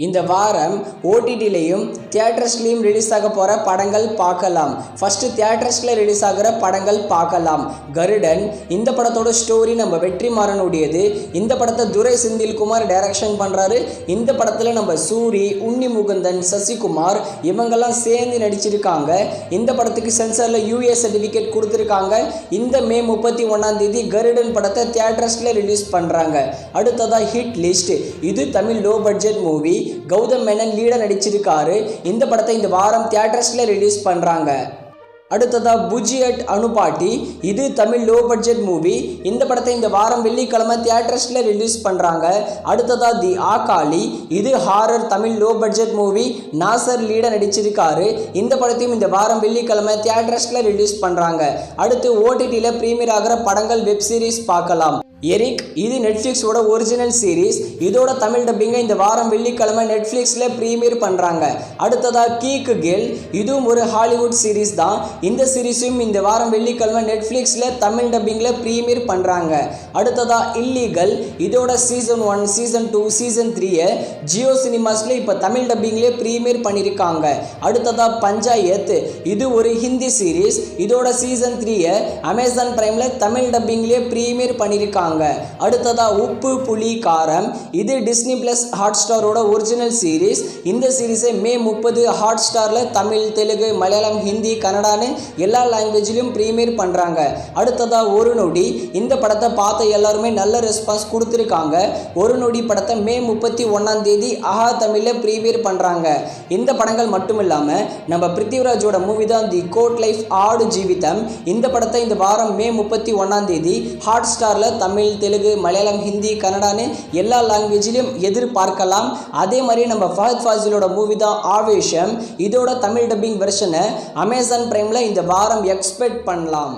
இந்த வாரம் ஓடிடிலையும் தியேட்டர்ஸ்லையும் ரிலீஸ் ஆக போகிற படங்கள் பார்க்கலாம். ஃபஸ்ட்டு தியேட்டர்ஸில் ரிலீஸ் ஆகிற படங்கள் பார்க்கலாம். கருடன் இந்த படத்தோட ஸ்டோரி நம்ம வெற்றிமாறனுடையது. இந்த படத்தை துரை செந்தில்குமார் டைரக்ஷன் பண்ணுறாரு. இந்த படத்தில் நம்ம சூரி, உன்னி முகுந்தன், சசிகுமார் இவங்கெல்லாம் சேர்ந்து நடிச்சிருக்காங்க. இந்த படத்துக்கு சென்சாரில் யூஏ சர்டிஃபிகேட் கொடுத்துருக்காங்க. இந்த மே 31 கருடன் படத்தை தியேட்டர்ஸில் ரிலீஸ் பண்ணுறாங்க. அடுத்ததாக ஹிட் லிஸ்ட். இது Tamil low budget movie. Gautham Menon leader நடிச்சிருக்காரு. இந்த படத்தை இந்த வாரம் தியேட்டர்ஸ்ல ரிலீஸ் பண்றாங்க. அடுத்ததா புஜியட் அனுபாட்டி. இது தமிழ் லோ பட்ஜெட் மூவி. இந்த படத்தை இந்த வாரம் வெள்ளிக்கிழமை தியேட்டர்ஸ்ல ரிலீஸ் பண்றாங்க. அடுத்ததா தி ஆகாலி. இது horror Tamil low budget movie. Nassar leader நடிச்சிருக்காரு. இந்த படத்தையும் இந்த வாரம் வெள்ளிக்கிழமை தியேட்டர்ஸ்ல ரிலீஸ் பண்றாங்க. அடுத்து ஓடிடியில பிரீமியர் ஆகிற படங்கள் வெப் சீரிஸ் பார்க்கலாம். எரிக் இது நெட்ஃப்ளிக்ஸோட ஒரிஜினல் சீரீஸ். இதோட தமிழ் டப்பிங்கை இந்த வாரம் வெள்ளிக்கிழமை நெட்ஃப்ளிக்ஸில் ப்ரீமியர் பண்ணுறாங்க. அடுத்ததாக கீக்கு கேர்ள். இதுவும் ஒரு ஹாலிவுட் சீரீஸ் தான். இந்த சீரீஸும் இந்த வாரம் வெள்ளிக்கிழமை நெட்ஃப்ளிக்ஸில் தமிழ் டப்பிங்கில் ப்ரீமியர் பண்ணுறாங்க. அடுத்ததாக இல்லீகல். இதோட சீசன் 1, சீசன் 2, சீசன் 3 ஜியோ சினிமாஸில் இப்போ தமிழ் டப்பிங்லேயே ப்ரீமியர் பண்ணியிருக்காங்க. அடுத்ததாக பஞ்சாயத். இது ஒரு ஹிந்தி சீரீஸ். இதோட சீசன் 3 அமேசான் பிரைமில் தமிழ் டப்பிங்லேயே ப்ரீமியர் பண்ணியிருக்காங்க. அடுத்ததா உப்பு புளி காரம். இது டிஸ்னி பிளஸ் ஹாட் ஸ்டாரோட ஒரிஜினல் சீரீஸ். இந்த சீரீஸை மே 30 ஹாட் ஸ்டார்ல தமிழ், தெலுங்கு, மலையாளம், ஹிந்தி, கன்னடான்னு எல்லா லாங்குவேஜ்லையும் ப்ரீமியர் பண்றாங்க. அடுத்ததா ஒரு நொடி. இந்த படத்தை பார்த்த எல்லாருமே நல்ல ரெஸ்பான்ஸ் கொடுத்துருக்காங்க. ஒரு நொடி படத்தை மே 31 ஆஹா தமிழ்ல ப்ரீமியர் பண்றாங்க. இந்த படங்கள் மட்டும் இல்லாம நம்ம பிருத்திவிராஜோட மூவி தான் தி கோட் லைஃப் ஆடு ஜீவிதம். இந்த படத்தை இந்த வாரம் மே 31 ஹாட் ஸ்டார்ல தமிழ், தெலுங்கு, மலையாளம், ஹிந்தி, கன்னடான்னு எல்லா லாங்குவேஜ்லையும் எதிர்பார்க்கலாம். அதே மாதிரி நம்ம ஃபஹத் ஃபாசிலோட மூவி தான் ஆவேஷம். இதோட தமிழ் டப்பிங் வெர்ஷனை அமேசான் பிரைமில் இந்த வாரம் எக்ஸ்பெக்ட் பண்ணலாம்.